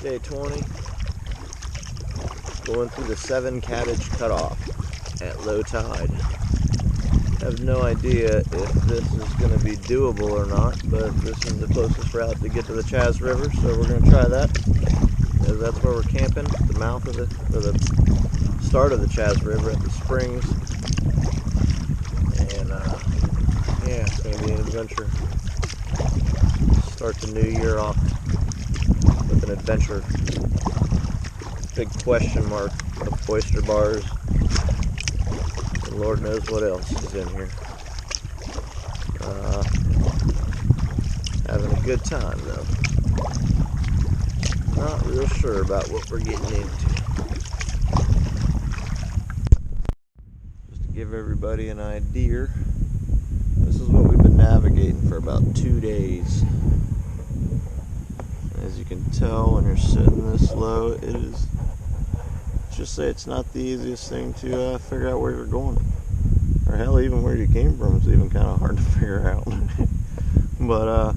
Day 20. Going through the 7 cabbage cutoff at low tide. I have no idea if this is going to be doable or not, but this is the closest route to get to the Chaz River, so we're going to try that. As that's where we're camping, the mouth of the start of the Chaz River at the springs. And yeah, it's going to be an adventure. Start the new year off with an adventure. Big question mark of oyster bars. And Lord knows what else is in here. Having a good time though. Not real sure about what we're getting into. Just to give everybody an idea, this is what we've been navigating for about 2 days. As you can tell, when you're sitting this low, it is, just say it's not the easiest thing to figure out where you're going. Or hell, even where you came from is even kind of hard to figure out. But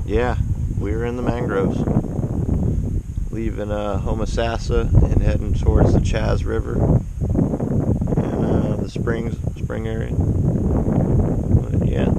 yeah, we're in the mangroves. Leaving Homosassa and heading towards the Chaz River and the spring area. But yeah.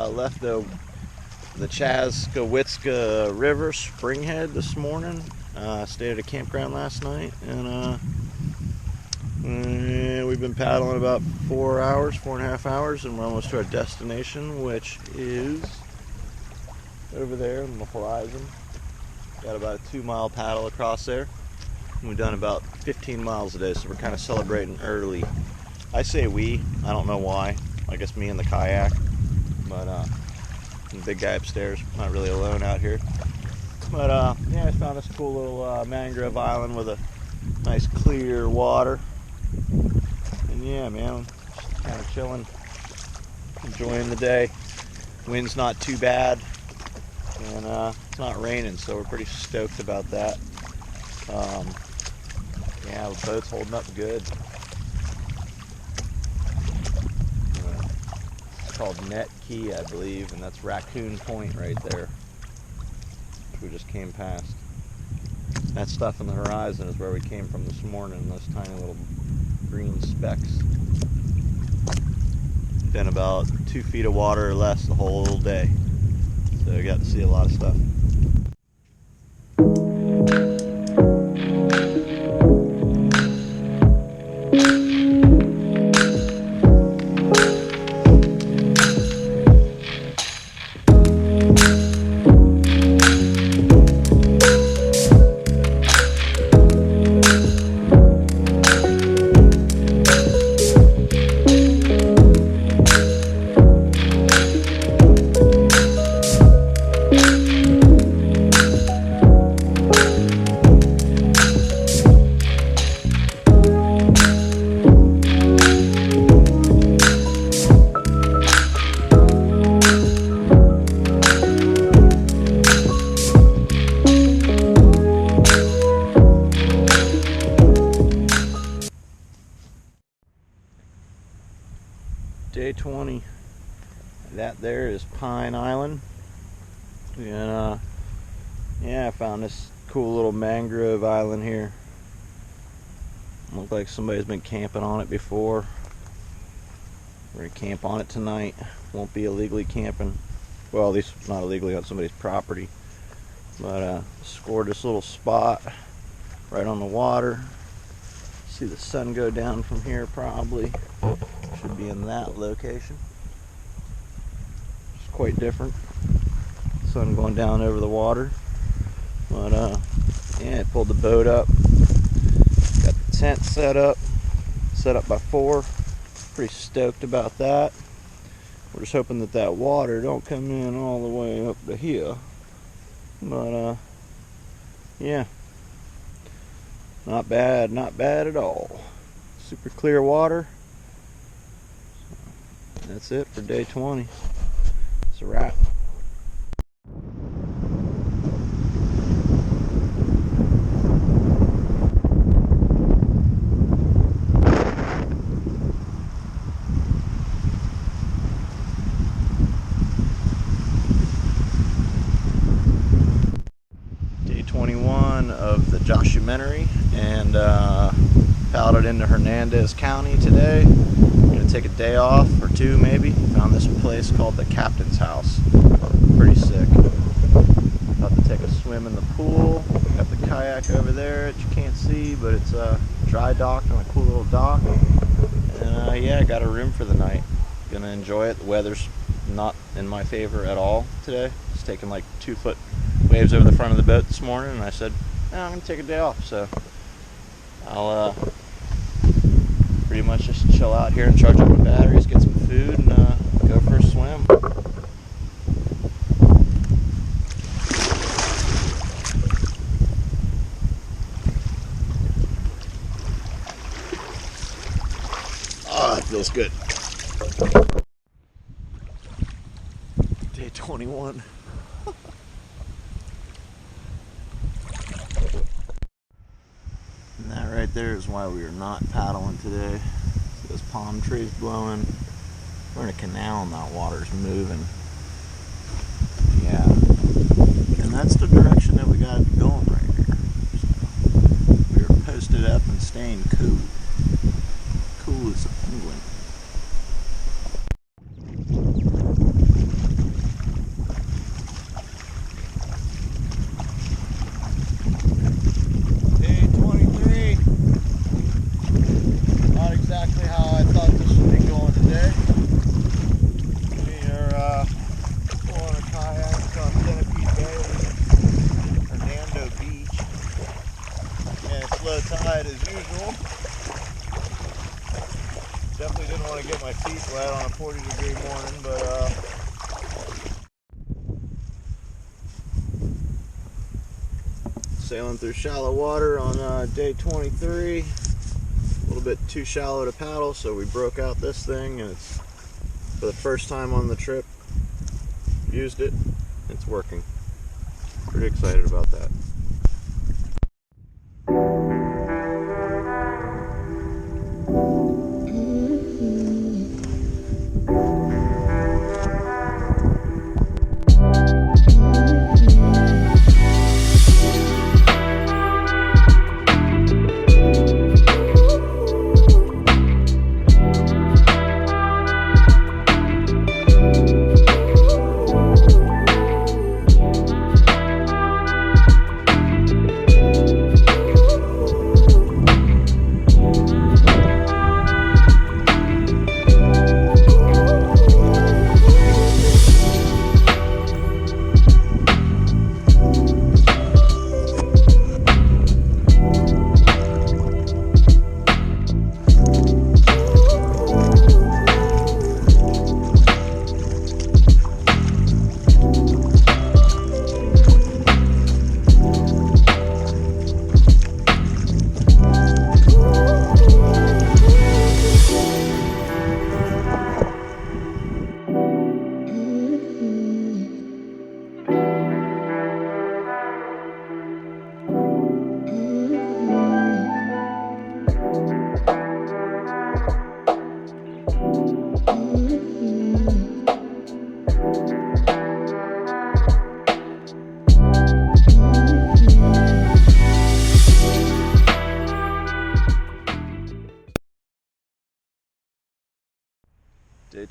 Left the Chaskawitska River Springhead this morning. Stayed at a campground last night, and we've been paddling about 4.5 hours, and we're almost to our destination, which is over there on the horizon. Got about a 2-mile paddle across there. We've done about 15 miles a day, so we're kind of celebrating early. I say we, I don't know why. I guess me and the kayak. But the big guy upstairs, not really alone out here. But yeah, I found this cool little mangrove island with a nice clear water. And yeah, man, just kind of chilling, enjoying the day. Wind's not too bad, and it's not raining, so we're pretty stoked about that. Yeah, the boat's holding up good. Called Net Key, I believe, and that's Raccoon Point right there, which we just came past. That stuff on the horizon is where we came from this morning, those tiny little green specks. Been about 2 feet of water or less the whole day, so I got to see a lot of stuff. Day 20. That there is Pine Island. And yeah, I found this cool little mangrove island here. Looks like somebody's been camping on it before. We're gonna camp on it tonight. Won't be illegally camping. Well, at least not illegally on somebody's property. But scored this little spot right on the water. See the sun go down from here probably. Should be in that location. It's quite different. Sun going down over the water. But yeah, I pulled the boat up. Got the tent set up by 4. Pretty stoked about that. We're just hoping that that water don't come in all the way up to here. But yeah, not bad at all. Super clear water. That's it for day 20. It's a wrap. Day 21 of the Joshumentary, and paddled into Hernandez County today. I'm gonna take a day off, or 2 maybe. Found this place called the Captain's House. Pretty sick. About to take a swim in the pool. Got the kayak over there that you can't see, but it's dry docked on a cool little dock. And yeah, got a room for the night. Gonna enjoy it. The weather's not in my favor at all today. It's taking like 2-foot waves over the front of the boat this morning, and I said, no, I'm gonna take a day off, so I'll pretty much just chill out here and charge up my batteries, get some food, and go for a swim. Oh, it feels good. Day 21. And that right there is why we are not paddling today. See those palm trees blowing. We're in a canal and that water's moving. Yeah. And that's the direction that we gotta be going right here. So we are posted up and staying cool. Cool as a penguin. Exactly how I thought this would be going today. We are pulling a kayak on Centipede Bay, Hernando Beach, and it's low tide as usual. Definitely didn't want to get my feet wet on a 40-degree morning, but sailing through shallow water on day 23. A little bit too shallow to paddle, so we broke out this thing, and it's for the first time on the trip. Used it, it's working. Pretty excited about that.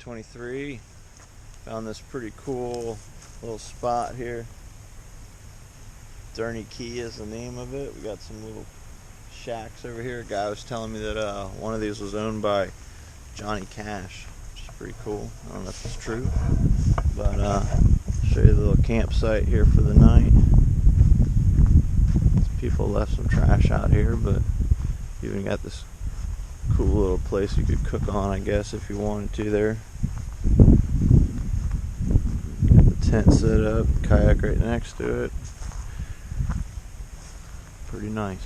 2023. Found this pretty cool little spot here. Dirie Key is the name of it. We got some little shacks over here. A guy was telling me that one of these was owned by Johnny Cash, which is pretty cool. I don't know if it's true, but show you the little campsite here for the night. People left some trash out here, but you even got this cool little place you could cook on, I guess, if you wanted to there. Got the tent set up, kayak right next to it. Pretty nice.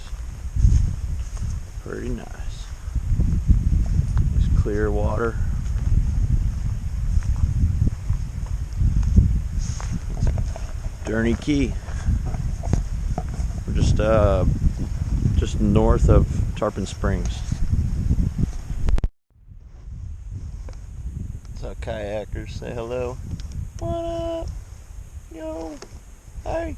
Pretty nice. Nice clear water. Dirie Key. We're just north of Tarpon Springs. That's how kayakers say hello. What up? Yo. Hey.